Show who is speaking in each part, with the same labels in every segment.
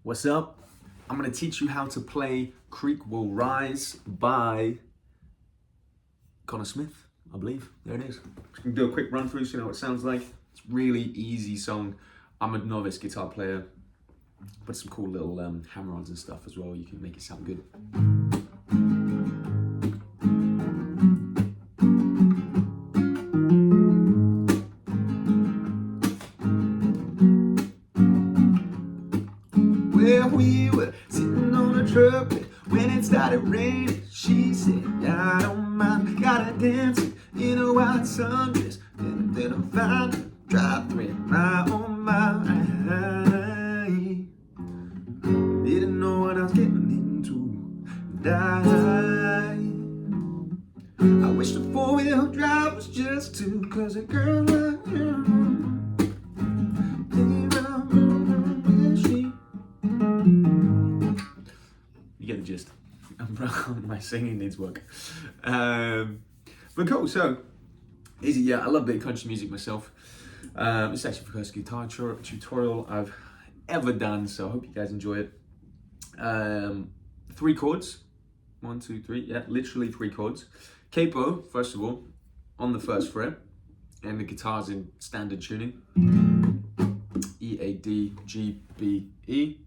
Speaker 1: What's up? I'm gonna teach you how to play Creek Will Rise by Connor Smith, I believe. There it is. Just gonna do a quick run through so you know what it sounds like. It's a really easy song. I'm a novice guitar player, but some cool little hammer-ons and stuff as well. You can make it sound good. Well, we were sitting on a truck when it started raining. She said, I don't mind, gotta dance in a white sundress. Then I found a dry thread right on my eye. Didn't know what I was getting into. I wish the four-wheel drive was just two, cause a girl like you. You get the gist. My singing needs work. But cool, so easy. Yeah, I love a bit of country music myself. It's actually the first guitar tutorial I've ever done, so I hope you guys enjoy it. 3 chords. 1, 2, 3. Yeah, literally 3 chords. Capo, first of all, on the 1st fret, and the guitar's in standard tuning. E, A, D, G, B, E.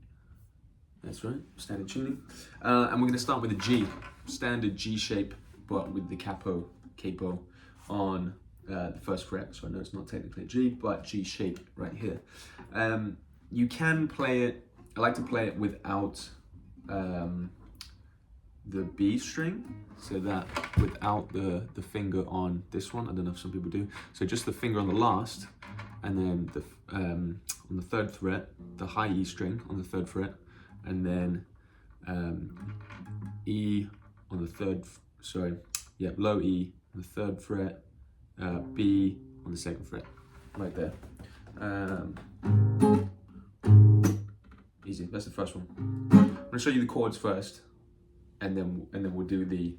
Speaker 1: That's right, standard tuning. And we're going to start with a G, standard G shape, but with the capo on the 1st fret. So I know it's not technically a G, but G shape right here. You can play it, I like to play it without the B string, so that without the finger on this one. I don't know if some people do. So just the finger on the last, and then on the 3rd fret, the high E string on the 3rd fret, and then E on the 3rd, low E on the 3rd fret, B on the 2nd fret, right there. Easy, that's the first one. I'm gonna show you the chords first, and then we'll do the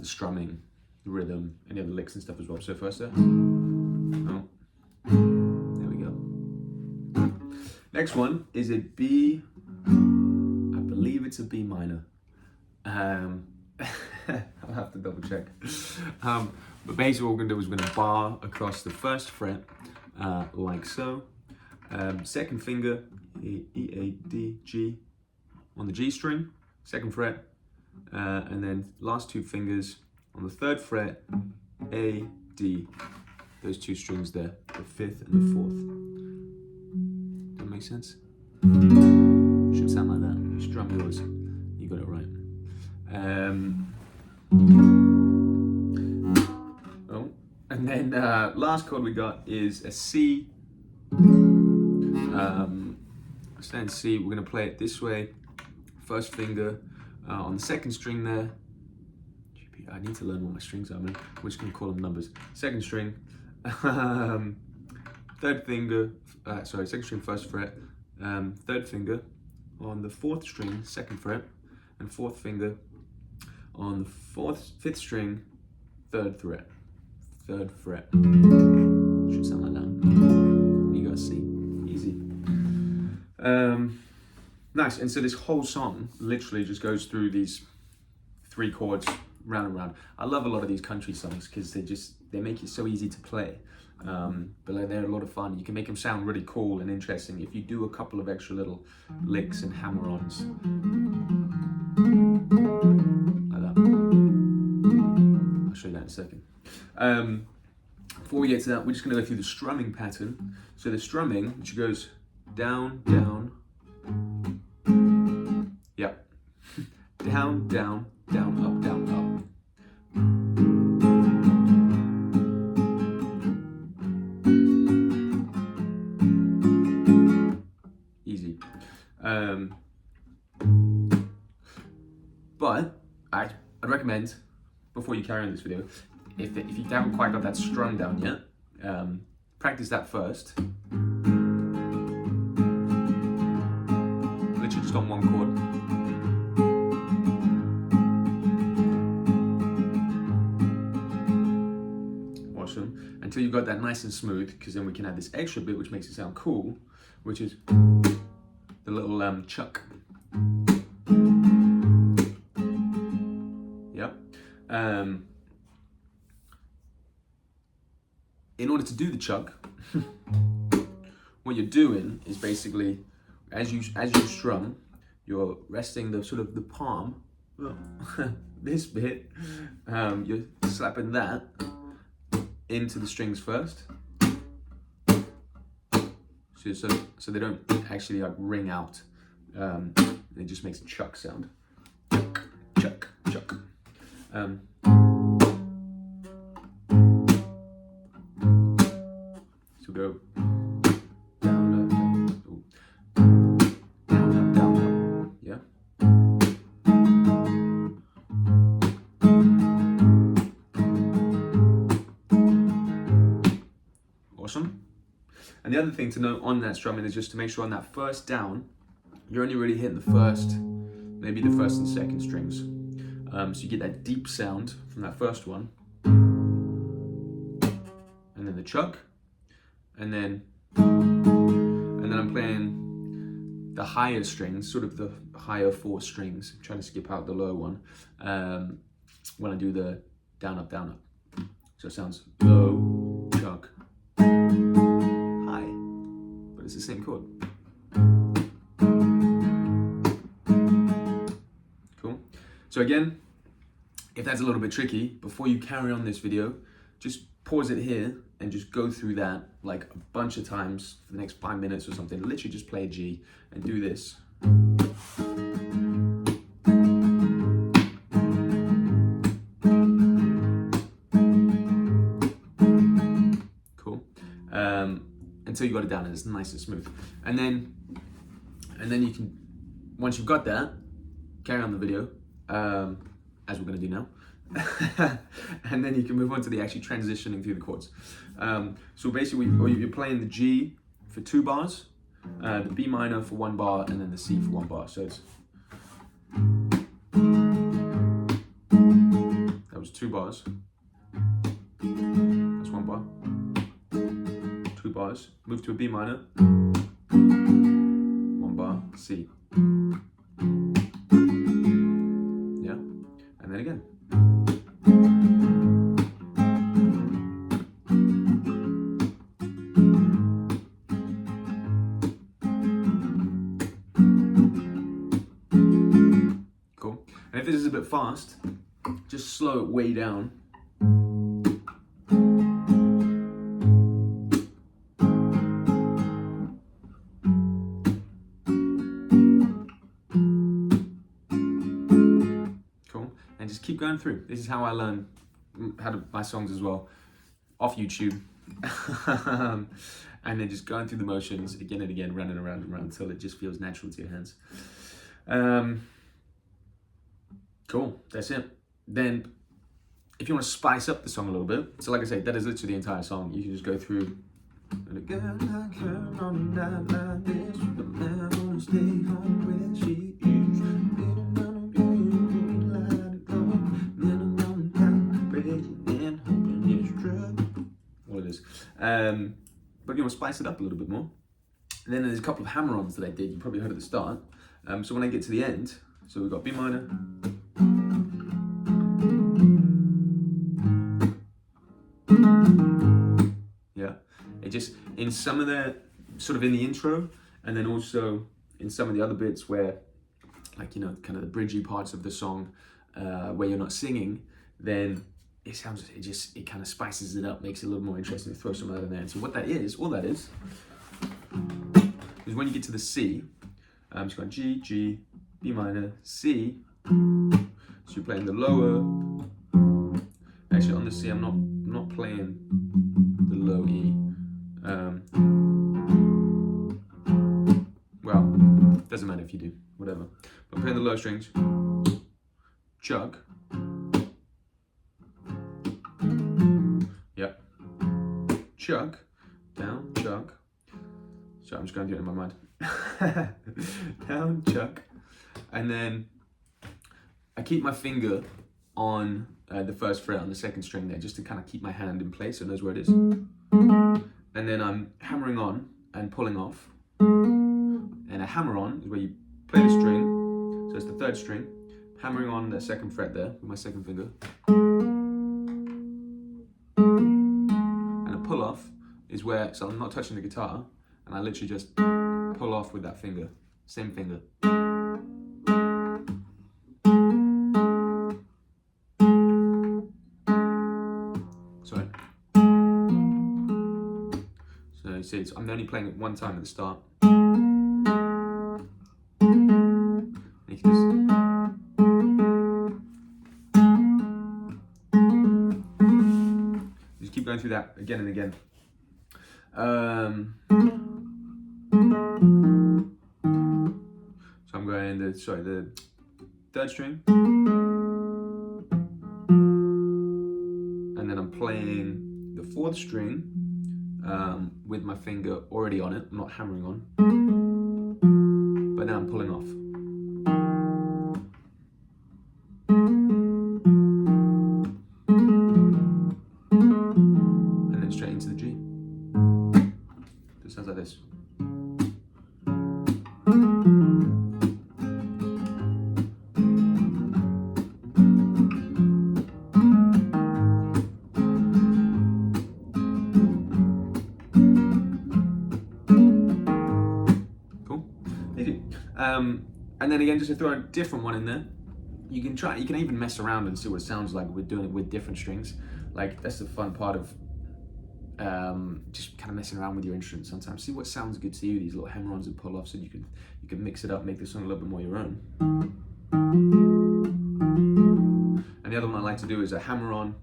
Speaker 1: strumming, the rhythm, any other licks and stuff as well. So first there. Oh. There we go. Next one is a B. I believe it's a B minor. I'll have to double check. But basically what we're gonna do is we're gonna bar across the 1st fret, like so. 2nd finger, E, A, D, G on the G string, 2nd fret, and then last 2 fingers on the 3rd fret, A, D, those 2 strings there, the 5th and the 4th. That make sense? Should sound like that. Strum yours, you got it right. And then last chord we got is a C. Stand C, we're gonna play it this way. 1st finger on the 2nd string there. I need to learn what my strings are, man. We're just gonna call them numbers. 2nd string, 3rd finger, 2nd string, 1st fret, 3rd finger on the 4th string, 2nd fret, and 4th finger on the 5th string, 3rd fret. Should sound like that. You got C, easy. Nice, and so this whole song literally just goes through these 3 chords round and round. I love a lot of these country songs because they make it so easy to play. But like, they're a lot of fun. You can make them sound really cool and interesting if you do a couple of extra little licks and hammer-ons. Like that. I'll show you that in a second. Before we get to that, we're just going to go through the strumming pattern. So the strumming, which goes down, down, yep, down, down, down, up, down, up. Easy. But I'd recommend, before you carry on this video, if you haven't quite got that strung down yet, practice that first. Literally just on 1 chord. Awesome. Until you've got that nice and smooth, because then we can add this extra bit which makes it sound cool, which is the little chuck. Yep. In order to do the chuck, what you're doing is basically, as you strum, you're resting the sort of the palm, this bit, you're slapping that into the strings first, so they don't actually like ring out. It just makes a chuck sound. Chuck, chuck. So go down, up, down, up, down, up. Yeah. Awesome. And the other thing to note on that strumming is just to make sure on that first down, you're only really hitting the first, maybe the first and second strings. So you get that deep sound from that first one, and then the chuck, and then I'm playing the higher strings, sort of the higher 4 strings. I'm trying to skip out the low one when I do the down, up, down, up. So it sounds low, chuck, high, but it's the same chord. Cool. So again, if that's a little bit tricky, before you carry on this video, just pause it here and just go through that like a bunch of times for the next 5 minutes or something. Literally just play a G and do this. Cool. Until you got it down and it's nice and smooth. And then you can, once you've got that, carry on the video, as we're going to do now. And then you can move on to the actually transitioning through the chords. So basically, you're playing the G for 2 bars, the B minor for 1 bar, and then the C for 1 bar. So it's, that was 2 bars. That's 1 bar. 2 bars. Move to a B minor. 1 bar. C. Yeah, and then again. Cool. And if this is a bit fast, just slow it way down. Cool. And just keep going through. This is how I learn my songs as well, off YouTube. And then just going through the motions again and again, running around and around until it just feels natural to your hands. Cool, that's it. Then, if you want to spice up the song a little bit, so like I said, that is literally the entire song. You can just go through. And again, like her on a night like this, the man wanna stay home where she is. All it is. But if you want to spice it up a little bit more, and then there's a couple of hammer-ons that I did. You probably heard at the start. So when I get to the end, so we've got B minor. Yeah, it just, in some of the, sort of in the intro, and then also in some of the other bits where, like, you know, kind of the bridgy parts of the song, where you're not singing, then it kind of spices it up, makes it a little more interesting to throw some of that in there. And so what that is, all that is when you get to the C, just going G, G, B minor, C, so you're playing the lower, actually on the C, I'm not playing the low E, well, doesn't matter if you do, whatever, but I'm playing the low strings, chuck, yep, chuck, down, chuck, so I'm just going to do it in my mind, down, chuck, and then I keep my finger on the first fret on the second string there, just to kind of keep my hand in place so it knows where it is. And then I'm hammering on and pulling off, and And a hammer-on is where you play the string, so it's the third string, hammering on the second fret there with my second finger. And a pull-off is where, so I'm not touching the guitar, and I literally just pull off with that finger, same finger. Sorry. So you see, I'm only playing it one time at the start. You can just keep going through that again and again. So I'm going the third string, and then I'm playing the fourth string with my finger already on it. I'm not hammering on, but now I'm pulling off. And then straight into the G. It sounds like this. And then again, just to throw a different one in there, you can even mess around and see what it sounds like with doing it with different strings. Like, that's the fun part of just kind of messing around with your instruments sometimes. See what sounds good to you, these little hammer-ons and pull-offs, and you can mix it up, make the song a little bit more your own. And the other one I like to do is a hammer-on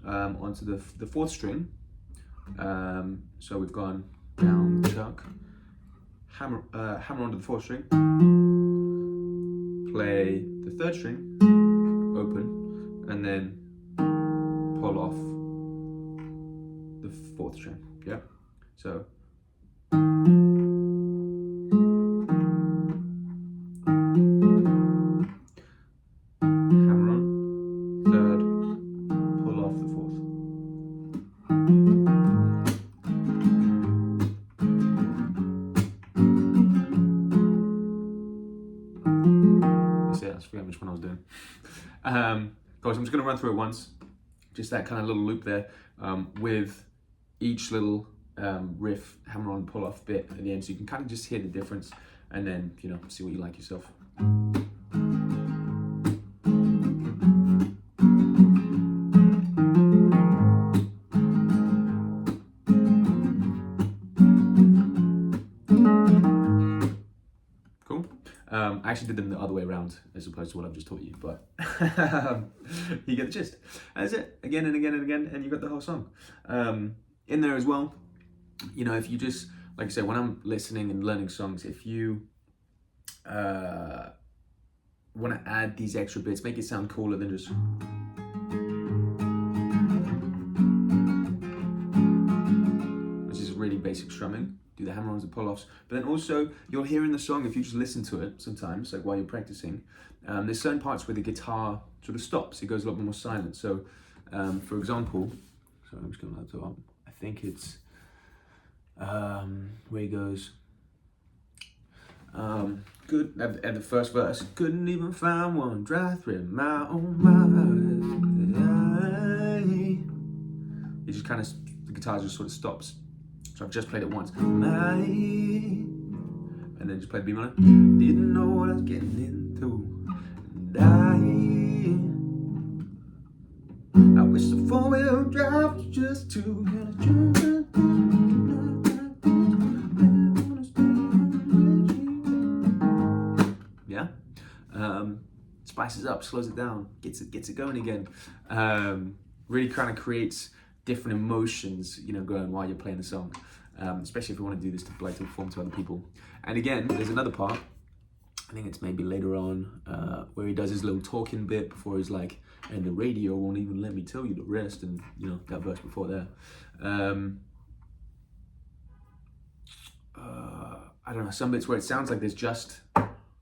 Speaker 1: onto the fourth string. So we've gone down, chuck, hammer onto the fourth string, play the third string, open, and then pull off the fourth string. Yeah, so hammer on, third, pull off the fourth. I forget which one I was doing. Guys, I'm just going to run through it once, just that kind of little loop there, with each little riff, hammer on, pull off bit at the end, so you can kind of just hear the difference, and then, you know, see what you like yourself. I actually did them the other way around as opposed to what I've just taught you, but you get the gist. That's it, again and again and again, and you got the whole song. In there as well, you know, if you just, like I say, when I'm listening and learning songs, if you want to add these extra bits, make it sound cooler than just... which is really basic strumming. Do the hammer-ons and pull-offs, but then also you'll hear in the song, if you just listen to it sometimes, like while you're practicing, there's certain parts where the guitar sort of stops, it goes a lot more silent. So for example, sorry, I'm just going to laptop up. I think it's where he goes, good at the first verse, couldn't even find one dry thread my own mind. It just kind of, the guitar just sort of stops. So I've just played it once. And then just played the B minor. Didn't know what I was getting into. And I wish the four-wheel drive was just too. Yeah. Spices up, slows it down, gets it going again. Really kind of creates different emotions, you know, going while you're playing the song, especially if you want to do this to perform to other people. And again, there's another part, I think it's maybe later on, where he does his little talking bit before he's like, and the radio won't even let me tell you the rest, and you know, that verse before there. I don't know, some bits where it sounds like there's just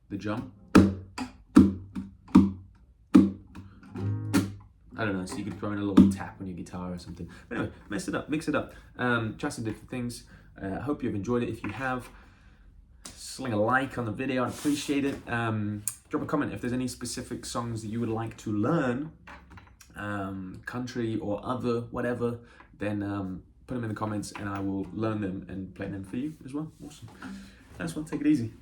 Speaker 1: the jump. I don't know, so you could throw in a little tap on your guitar or something. But anyway, mix it up. Try some different things. I hope you've enjoyed it. If you have, sling a like on the video, I'd appreciate it. Drop a comment if there's any specific songs that you would like to learn, country or other, whatever, then put them in the comments and I will learn them and play them for you as well. Awesome. Nice one, take it easy.